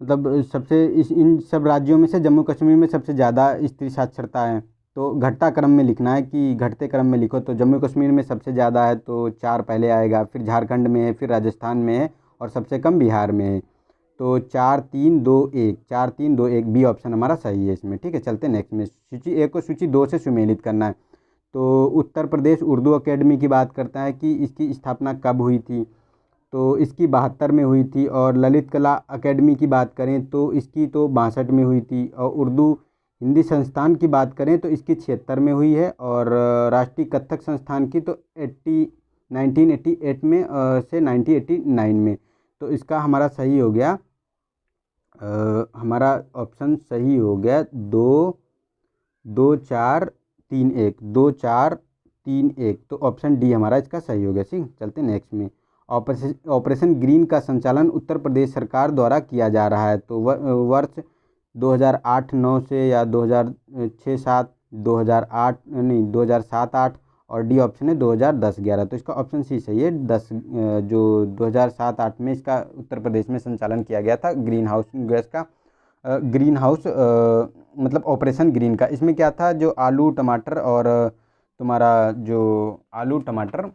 मतलब सबसे इन सब राज्यों में से जम्मू कश्मीर में सबसे ज़्यादा स्त्री साक्षरता है। तो घटता क्रम में लिखना है कि घटते क्रम में लिखो। तो जम्मू कश्मीर में सबसे ज़्यादा है तो 4 पहले आएगा, फिर झारखंड में है, फिर राजस्थान में है और सबसे कम बिहार में है। तो 4 3 2 1, 4 3 2 1 बी ऑप्शन हमारा सही है इसमें। ठीक है, चलते नेक्स्ट में। सूची 1 को सूची 2 से सुमेलित करना है। तो उत्तर प्रदेश उर्दू अकेडमी की बात करता है कि इसकी स्थापना कब हुई थी। तो इसकी 72 में हुई थी। और ललित कला अकेडमी की बात करें तो इसकी तो 62 में हुई थी। और उर्दू हिंदी संस्थान की बात करें तो इसकी 76 में हुई है। और राष्ट्रीय कथक संस्थान की तो 1988 में से 1989 में। तो इसका हमारा सही हो गया, हमारा ऑप्शन सही हो गया 2 2 4 3 1, 2 4 3 1। तो ऑप्शन डी हमारा इसका सही हो गया। ठीक, चलते नेक्स्ट में। ऑपरेशन ग्रीन का संचालन उत्तर प्रदेश सरकार द्वारा किया जा रहा है। तो वर्ष 2008-9 से या 2006-7, 2008 नहीं 2007-8 और डी ऑप्शन है 2010-11। तो इसका ऑप्शन सी सही है। जो 2007-8 में इसका उत्तर प्रदेश में संचालन किया गया था ग्रीन हाउस गैस का, ग्रीन हाउस मतलब ऑपरेशन ग्रीन का। इसमें क्या था, जो आलू टमाटर और तुम्हारा जो आलू टमाटर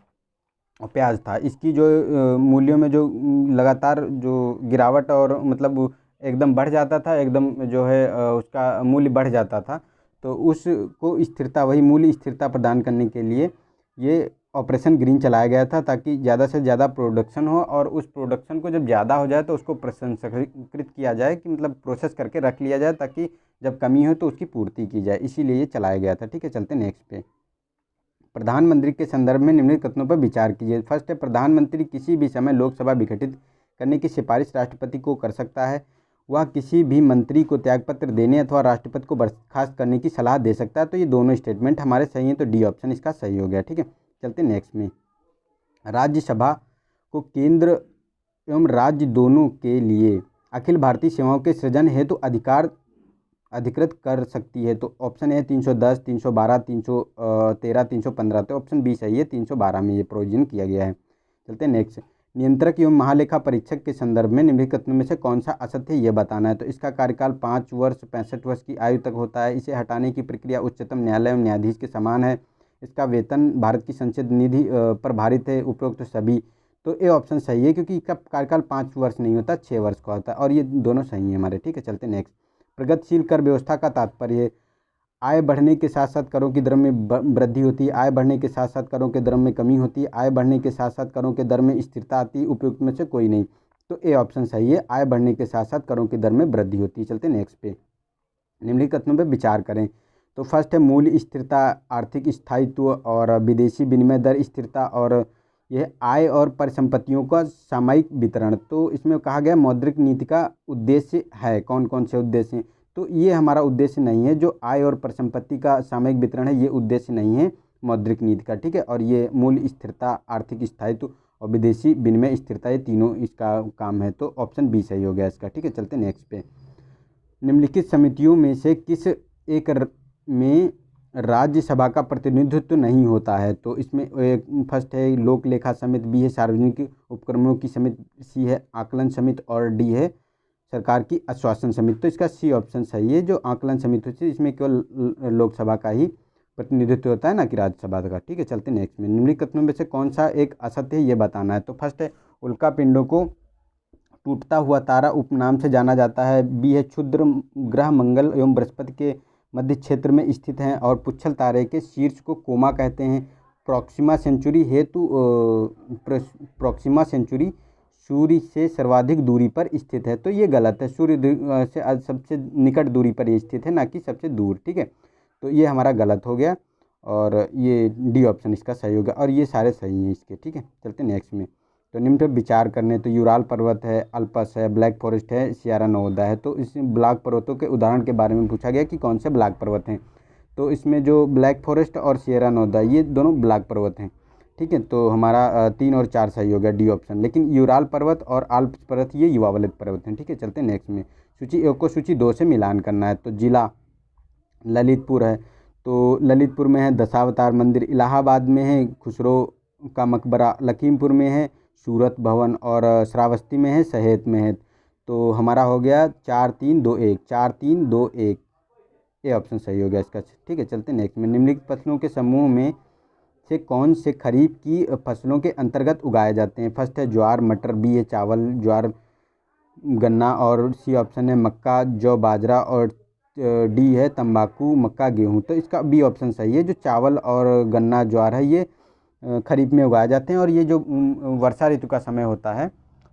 और प्याज था, इसकी जो मूल्यों में जो लगातार जो गिरावट और मतलब एकदम बढ़ जाता था, एकदम जो है उसका मूल्य बढ़ जाता था। तो उसको स्थिरता, वही मूल्य स्थिरता प्रदान करने के लिए ये ऑपरेशन ग्रीन चलाया गया था, ताकि ज़्यादा से ज़्यादा प्रोडक्शन हो और उस प्रोडक्शन को जब ज़्यादा हो जाए तो उसको प्रसंस्कृत किया जाए, कि मतलब प्रोसेस करके रख लिया जाए, ताकि जब कमी हो तो उसकी पूर्ति की जाए। इसीलिए ये चलाया गया था। ठीक है, चलते नेक्स्ट पे। प्रधानमंत्री के संदर्भ में निम्नलिखित कथनों पर विचार कीजिए। फर्स्ट है, प्रधानमंत्री किसी भी समय लोकसभा विघटित करने की सिफारिश राष्ट्रपति को कर सकता है। वह किसी भी मंत्री को त्यागपत्र देने अथवा राष्ट्रपति को बर्खास्त करने की सलाह दे सकता है। तो ये दोनों स्टेटमेंट हमारे सही हैं, तो डी ऑप्शन इसका सही हो गया। ठीक है, चलते नेक्स्ट में। राज्यसभा को केंद्र एवं राज्य दोनों के लिए अखिल भारतीय सेवाओं के सृजन हेतु अधिकृत कर सकती है। तो ऑप्शन है 310, 312, 313, 315। तो ऑप्शन बी सही है, 312 में ये प्रोविजन किया गया है। चलते हैं नेक्स्ट। नियंत्रक एवं महालेखा परीक्षक के संदर्भ में निम्नलिखित कथनों में से कौन सा असत्य है, ये बताना है। तो इसका कार्यकाल 5 वर्ष 65 वर्ष की आयु तक होता है। इसे हटाने की प्रक्रिया उच्चतम न्यायालय एवं न्यायाधीश के समान है। इसका वेतन भारत की संसद निधि पर भारित है। उपरोक्त सभी। तो ये ऑप्शन सही है, क्योंकि इसका कार्यकाल 5 वर्ष नहीं होता, 6 वर्ष का होता है, और ये दोनों सही है हमारे। ठीक है, चलते नेक्स्ट। प्रगतिशील कर व्यवस्था का तात्पर्य आय बढ़ने के साथ साथ करों की दर में वृद्धि होती है, आय बढ़ने के साथ साथ करों के दर में कमी होती है, आय बढ़ने के साथ साथ करों के दर में स्थिरता आती है। उपयुक्त में से कोई नहीं। तो ए ऑप्शन सही है, आय बढ़ने के साथ साथ करों की दर में वृद्धि होती है। चलते नेक्स्ट पे। निम्नलिखित कथनों पर विचार करें। तो फर्स्ट है मूल्य स्थिरता, आर्थिक स्थायित्व और विदेशी विनिमय दर स्थिरता, और यह आय और परिसंपत्तियों का सामयिक वितरण। तो इसमें कहा गया मौद्रिक नीति का उद्देश्य है, कौन कौन से उद्देश्य हैं। तो ये हमारा उद्देश्य नहीं है, जो आय और परिसंपत्ति का सामयिक वितरण है, ये उद्देश्य नहीं है मौद्रिक नीति का। ठीक है, और ये मूल्य स्थिरता, आर्थिक स्थायित्व और विदेशी विनिमय स्थिरता, ये तीनों इसका काम है। तो ऑप्शन बी सही हो गया इसका। ठीक है, चलते नेक्स्ट पे। निम्नलिखित समितियों में से किस एक में राज्यसभा का प्रतिनिधित्व नहीं होता है। तो इसमें एक फर्स्ट है लोक लेखा समिति, बी है सार्वजनिक उपक्रमों की समिति, सी है आकलन समिति, और डी है सरकार की आश्वासन समिति। तो इसका सी ऑप्शन सही है। जो आकलन समिति होती है, इसमें केवल लोकसभा का ही प्रतिनिधित्व होता है, ना कि राज्यसभा का। ठीक है, चलते नेक्स्ट में। निम्नलिखित कथनों में से कौन सा एक असत्य है, ये बताना है। तो फर्स्ट है उल्का पिंडों को टूटता हुआ तारा उपनाम से जाना जाता है। बी है क्षुद्र ग्रह मंगल एवं बृहस्पति के मध्य क्षेत्र में स्थित हैं, और पुच्छल तारे के शीर्ष को कोमा कहते हैं। प्रॉक्सिमा सेंचुरी सूर्य से सर्वाधिक दूरी पर स्थित है। तो ये गलत है, सूर्य से सबसे निकट दूरी पर ये स्थित है, ना कि सबसे दूर। ठीक है, तो ये हमारा गलत हो गया, और ये डी ऑप्शन इसका सही हो गया, और ये सारे सही हैं इसके। ठीक है, चलते नेक्स्ट में। तो निम्न पर विचार करने। तो यूराल पर्वत है, अल्पस है, ब्लैक फॉरेस्ट है, सियारा नोदा है। तो इस ब्लैक पर्वतों के उदाहरण के बारे में पूछा गया कि कौन से ब्लैक पर्वत हैं। तो इसमें जो ब्लैक फॉरेस्ट और सियरा नोदा, ये दोनों ब्लैक पर्वत हैं। ठीक है, तो हमारा 3 और 4 सही हो गया, डी ऑप्शन। लेकिन यूराल पर्वत और आल्प्स पर्वत ये युवा वाले पर्वत हैं। ठीक है, चलते नेक्स्ट में। सूची 1 को सूची 2 से मिलान करना है। तो जिला ललितपुर है, तो ललितपुर में है दशावतार मंदिर, इलाहाबाद में है खुसरो का मकबरा, लखीमपुर में है सूरत भवन, और श्रावस्ती में है सहेत में है। तो हमारा हो गया 4 3 2 1, 4 3 2 1, ये ऑप्शन सही हो गया इसका। ठीक है, चलते नेक्स्ट में। निम्नलिखित फसलों के समूह में से कौन से खरीफ की फसलों के अंतर्गत उगाए जाते हैं। फर्स्ट है ज्वार मटर, बी है चावल ज्वार गन्ना, और सी ऑप्शन है मक्का जौ बाजरा, और डी है तंबाकू मक्का गेहूँ। तो इसका बी ऑप्शन सही है। जो चावल और गन्ना ज्वार है, ये खरीफ में उगाए जाते हैं, और ये जो वर्षा ऋतु का समय होता है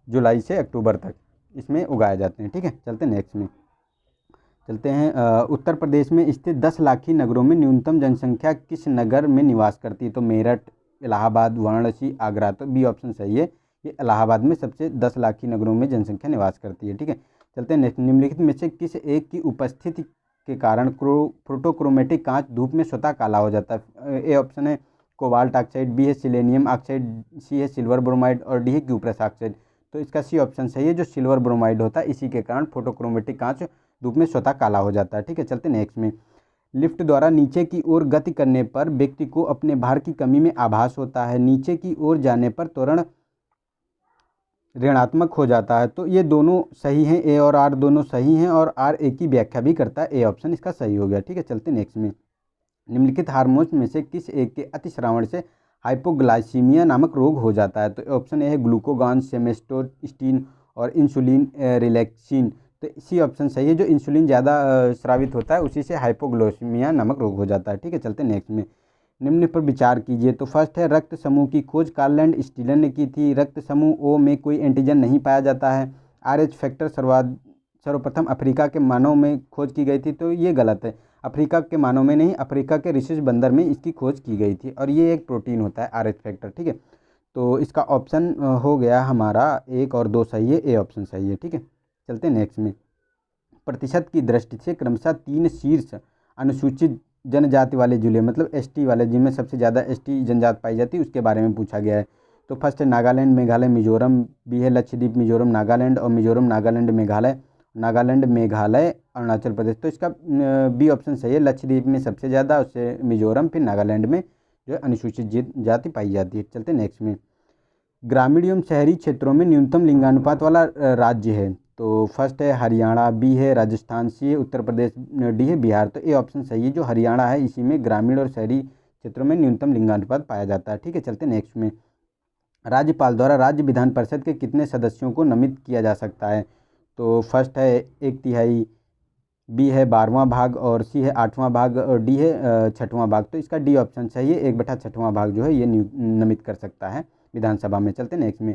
जुलाई से अक्टूबर तक, इसमें उगाए जाते हैं। ठीक है, चलते नेक्स्ट में। चलते हैं उत्तर प्रदेश में स्थित 10 लाखी नगरों में न्यूनतम जनसंख्या किस नगर में निवास करती है। तो मेरठ, इलाहाबाद, वाराणसी, आगरा। तो बी ऑप्शन सही है, ये इलाहाबाद में सबसे 10 लाखी नगरों में जनसंख्या निवास करती है। ठीक है, चलते हैं नेक्स्ट। निम्नलिखित में से किस एक की उपस्थिति के कारण फोटोक्रोमेटिक कांच धूप में स्वतः काला हो जाता है। ए ऑप्शन है कोबाल्ट ऑक्साइड, बी है सिलेनियम ऑक्साइड, सी है सिल्वर ब्रोमाइड, और डी है क्यूप्रस ऑक्साइड। तो इसका सी ऑप्शन सही है। जो सिल्वर ब्रोमाइड होता है, इसी के कारण फोटोक्रोमेटिक कांच धूप में स्वतः काला हो जाता है। ठीक है, चलते नेक्स्ट में। लिफ्ट द्वारा नीचे की ओर गति करने पर व्यक्ति को अपने भार की कमी में आभास होता है, नीचे की ओर जाने पर त्वरण ऋणात्मक हो जाता है। तो ये दोनों सही हैं, ए और आर दोनों सही हैं, और आर ए की व्याख्या भी करता है। ए ऑप्शन इसका सही हो गया। ठीक है, चलते नेक्स्ट में। निम्नलिखित हार्मोन्स में से किस एक के अतिश्रावण से हाइपोग्लाइसीमिया नामक रोग हो जाता है? तो ऑप्शन ए है ग्लूकोगॉन, सेमेस्टोस्टिन और इंसुलिन रिलैक्सिन। तो सी ऑप्शन सही है, जो इंसुलिन ज़्यादा स्रावित होता है उसी से हाइपोग्लाइसीमिया नामक रोग हो जाता है। ठीक है, चलते नेक्स्ट में। निम्न पर विचार कीजिए। तो फर्स्ट है, रक्त समूह की खोज कार्लैंड स्टीलन ने की थी। रक्त समूह ओ में कोई एंटीजन नहीं पाया जाता है। RH फैक्टर सर्वप्रथम अफ्रीका के मानव में खोज की गई थी। तो ये गलत है, अफ्रीका के मानव में नहीं, अफ्रीका के रिसिस बंदर में इसकी खोज की गई थी, और ये एक प्रोटीन होता है RH फैक्टर। ठीक है, तो इसका ऑप्शन हो गया हमारा 1 और 2 सही है, ए ऑप्शन सही है। ठीक है, चलते नेक्स्ट में। प्रतिशत की दृष्टि से क्रमशः 3 शीर्ष अनुसूचित जनजाति वाले जिले, मतलब ST वाले, जिनमें सबसे ज़्यादा ST जनजाति पाई जाती है, उसके बारे में पूछा गया है। तो फर्स्ट है नागालैंड, मेघालय, मिजोरम। बी है लक्षद्वीप, मिजोरम, नागालैंड, और मिजोरम, नागालैंड, मेघालय, नागालैंड, मेघालय, अरुणाचल प्रदेश। तो इसका बी ऑप्शन सही है, लक्षद्वीप में सबसे ज़्यादा, उससे मिजोरम, फिर नागालैंड में जो है अनुसूचित जाति पाई जाती है। चलते नेक्स्ट में। ग्रामीण एवं शहरी क्षेत्रों में न्यूनतम लिंगानुपात वाला राज्य है। तो फर्स्ट है हरियाणा, बी है राजस्थान, सी है उत्तर प्रदेश, डी है बिहार। तो ए ऑप्शन सही है, जो हरियाणा है इसी में ग्रामीण और शहरी क्षेत्रों में न्यूनतम लिंगानुपात पाया जाता है। ठीक है, चलते नेक्स्ट में। राज्यपाल द्वारा राज्य विधान परिषद के कितने सदस्यों को नामित किया जा सकता है? तो फर्स्ट है 1/3, बी है 12वां भाग, और सी है 8वां भाग, और डी है 6वां भाग। तो इसका डी ऑप्शन सही है, 1/6वां भाग जो है ये नामित कर सकता है विधानसभा में। चलते नेक्स्ट में।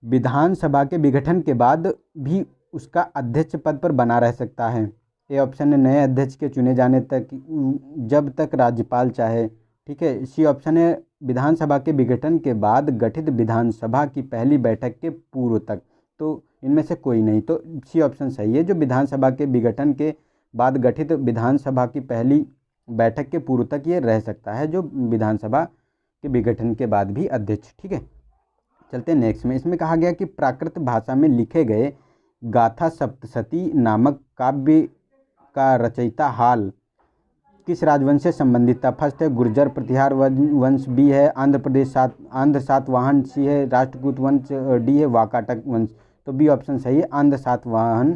विधानसभा के विघटन के बाद भी उसका अध्यक्ष पद पर बना रह सकता है। ए ऑप्शन है नए अध्यक्ष के चुने जाने तक, जब तक राज्यपाल चाहे। ठीक है, सी ऑप्शन है विधानसभा के विघटन के बाद गठित विधानसभा की पहली बैठक के पूर्व तक। तो इनमें से कोई नहीं, तो सी ऑप्शन सही है, जो विधानसभा के विघटन के बाद गठित विधानसभा की पहली बैठक के पूर्व तक ये रह सकता है, जो विधानसभा के विघटन के बाद भी अध्यक्ष। ठीक है, चलते हैं नेक्स्ट में। इसमें कहा गया कि प्राकृत भाषा में लिखे गए गाथा सप्तशती नामक काव्य का रचयिता हाल किस राजवंश से संबंधित था? फर्स्ट है गुर्जर प्रतिहार वंश, बी है आंध्र सातवाहन, सी है राष्ट्रकूट वंश, डी है वाकाटक वंश। तो बी ऑप्शन सही है, आंध्र सातवाहन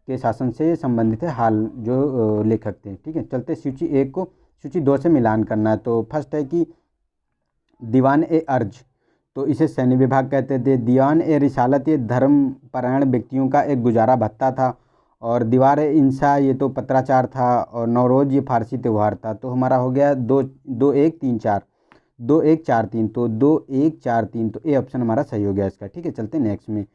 के शासन से संबंधित है हाल जो लेखक थे। ठीक है, चलते सूची 1 को सूची 2 से मिलान करना है। तो फर्स्ट है कि दीवान ए अर्ज, तो इसे सैन्य विभाग कहते थे। दीवान ए रिसालत, ये धर्मपरायण व्यक्तियों का एक गुजारा भत्ता था। और दीवार ए इंसा, ये तो पत्राचार था। और नौरोज, ये फारसी त्यौहार था। तो हमारा हो गया 2-1-3-4, 2-1-4-3, तो 2-1-4-3, तो ए ऑप्शन हमारा सही हो गया इसका। ठीक है, चलते नेक्स्ट में।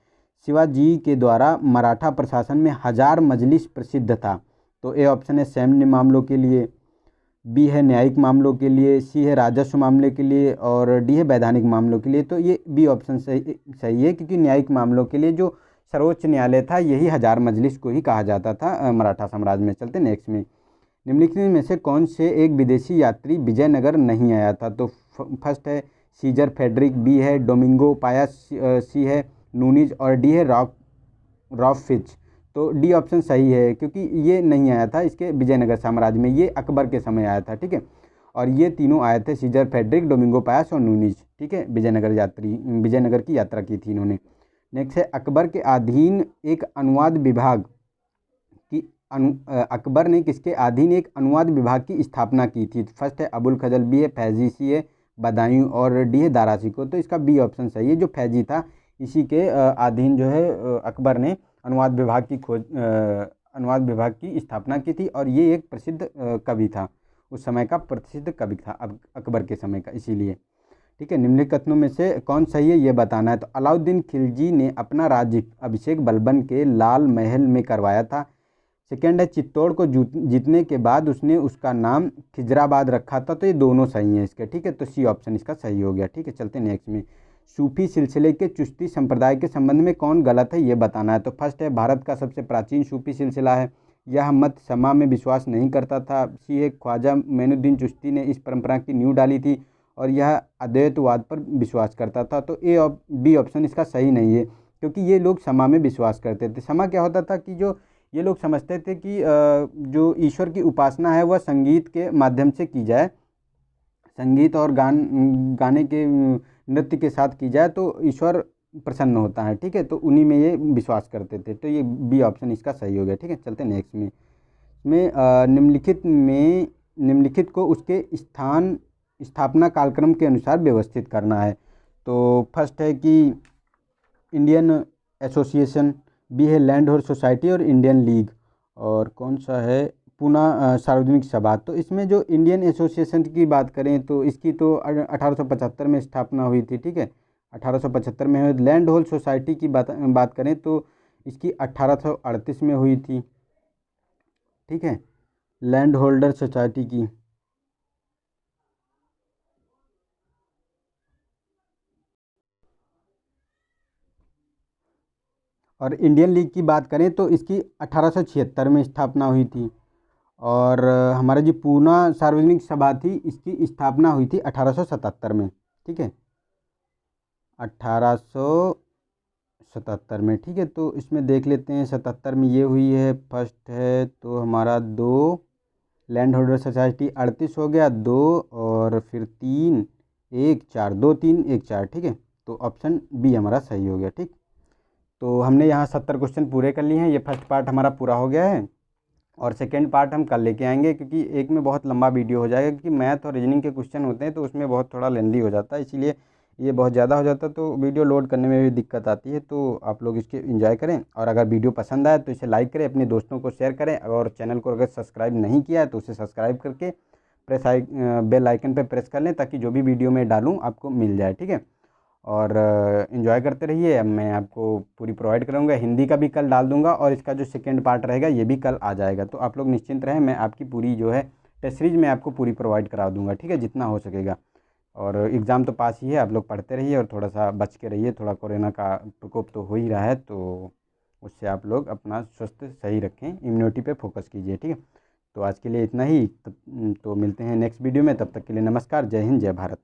शिवाजी के द्वारा मराठा प्रशासन में हजार मजलिस प्रसिद्ध था। तो ए ऑप्शन है सैन्य मामलों के लिए, बी है न्यायिक मामलों के लिए, सी है राजस्व मामले के लिए, और डी है वैधानिक मामलों के लिए। तो ये बी ऑप्शन सही है, क्योंकि न्यायिक मामलों के लिए जो सर्वोच्च न्यायालय था यही हजार मजलिस को ही कहा जाता था मराठा साम्राज्य में। चलते नेक्स्ट में। निम्नलिखित में से कौन से एक विदेशी यात्री विजयनगर नहीं आया था? तो फर्स्ट है सीजर फेडरिक, बी है डोमिंगो पायस, सी है नूनिज, और डी है रॉफिच। तो डी ऑप्शन सही है, क्योंकि ये नहीं आया था इसके विजयनगर साम्राज्य में, ये अकबर के समय आया था। ठीक है, और ये तीनों आए थे, सीजर फेडरिक, डोमिंगो पायस और नूनिज। ठीक है, विजयनगर की यात्रा की थी इन्होंने। नेक्स्ट है अकबर के अधीन एक अनुवाद विभाग की अकबर ने किसके अधीन एक अनुवाद विभाग की स्थापना की थी? फर्स्ट है अबुल फजल, बी है फैजी, सी है बदायूं, और डी है दारा शिकोह। तो इसका बी ऑप्शन सही है, जो फैजी था इसी के अधीन जो है अकबर ने अनुवाद विभाग की स्थापना की थी। और ये एक प्रसिद्ध कवि था, उस समय का प्रसिद्ध कवि था अकबर के समय का, इसीलिए। ठीक है, निम्नलिखित कथनों में से कौन सही है ये बताना है। तो अलाउद्दीन खिलजी ने अपना राज्य अभिषेक बलबन के लाल महल में करवाया था। सेकेंड है चित्तौड़ को जीतने के बाद उसने उसका नाम खिजराबाद रखा था। तो ये दोनों सही हैं इसके। ठीक है, तो सी ऑप्शन इसका सही हो गया। ठीक है, चलते नेक्स्ट में। सूफी सिलसिले के चिश्ती संप्रदाय के संबंध में कौन गलत है ये बताना है। तो फर्स्ट है भारत का सबसे प्राचीन सूफी सिलसिला है, यह मत समा में विश्वास नहीं करता था। सी है ख्वाजा मोइनुद्दीन चिश्ती ने इस परंपरा की नींव डाली थी, और यह अद्वैतवाद पर विश्वास करता था। तो ए और बी ऑप्शन इसका सही नहीं है, क्योंकि ये लोग समा में विश्वास करते थे। समा क्या होता था कि जो ये लोग समझते थे कि जो ईश्वर की उपासना है वह संगीत के माध्यम से की जाए, संगीत और गाने के नृत्य के साथ की जाए तो ईश्वर प्रसन्न होता है। ठीक है, तो उन्हीं में ये विश्वास करते थे। तो ये बी ऑप्शन इसका सही हो गया। ठीक है, चलते नेक्स्ट में निम्नलिखित को उसके स्थापना कालक्रम के अनुसार व्यवस्थित करना है। तो फर्स्ट है कि इंडियन एसोसिएशन, बी है लैंड होल्ड सोसाइटी और इंडियन लीग, और कौन सा है पुणे सार्वजनिक सभा। तो इसमें जो इंडियन एसोसिएशन की बात करें तो इसकी तो 1875 में स्थापना हुई थी। ठीक है, 1875 में हुई। लैंड होल्ड सोसाइटी की बात करें तो इसकी 1838 में हुई थी। ठीक है, लैंड होल्डर सोसाइटी की। और इंडियन लीग की बात करें तो इसकी 1876 में स्थापना हुई थी। और हमारा जो पूना सार्वजनिक सभा थी इसकी स्थापना हुई थी 1877 में। ठीक है, 1877 में। ठीक है, तो इसमें देख लेते हैं 77 में ये हुई है, फर्स्ट है तो हमारा 2 लैंड होल्डर सोसाइटी, 38 हो गया 2, और फिर 3 1 4, 2 3 1 4। ठीक है, तो ऑप्शन बी हमारा सही हो गया। ठीक, तो हमने यहाँ 70 क्वेश्चन पूरे कर लिए हैं। ये फर्स्ट पार्ट हमारा पूरा हो गया है और सेकेंड पार्ट हम कल लेके आएंगे, क्योंकि एक में बहुत लंबा वीडियो हो जाएगा, क्योंकि मैथ और रीजनिंग के क्वेश्चन होते हैं तो उसमें बहुत थोड़ा लेंदी हो जाता है, इसीलिए ये बहुत ज़्यादा हो जाता है तो वीडियो लोड करने में भी दिक्कत आती है। तो आप लोग इसके एंजॉय करें, और अगर वीडियो पसंद आए तो इसे लाइक करें, अपने दोस्तों को शेयर करें, और चैनल को अगर सब्सक्राइब नहीं किया है तो उसे सब्सक्राइब करके बेल आइकन पर प्रेस कर लें, ताकि जो भी वीडियो मैं डालूँ आपको मिल जाए। ठीक है, और इन्जॉय करते रहिए। अब मैं आपको पूरी प्रोवाइड करूँगा, हिंदी का भी कल डाल दूँगा, और इसका जो सेकेंड पार्ट रहेगा ये भी कल आ जाएगा। तो आप लोग निश्चिंत रहें, मैं आपकी पूरी जो है टेस्ट सीरीज मैं आपको पूरी प्रोवाइड करा दूँगा। ठीक है, जितना हो सकेगा। और एग्ज़ाम तो पास ही है, आप लोग पढ़ते रहिए और थोड़ा सा बच के रहिए। थोड़ा कोरोना का प्रकोप तो हो ही रहा है, तो उससे आप लोग अपना स्वास्थ्य सही रखें, इम्यूनिटी पे फोकस कीजिए। ठीक है, तो आज के लिए इतना ही। तो मिलते हैं नेक्स्ट वीडियो में, तब तक के लिए नमस्कार, जय हिंद, जय भारत।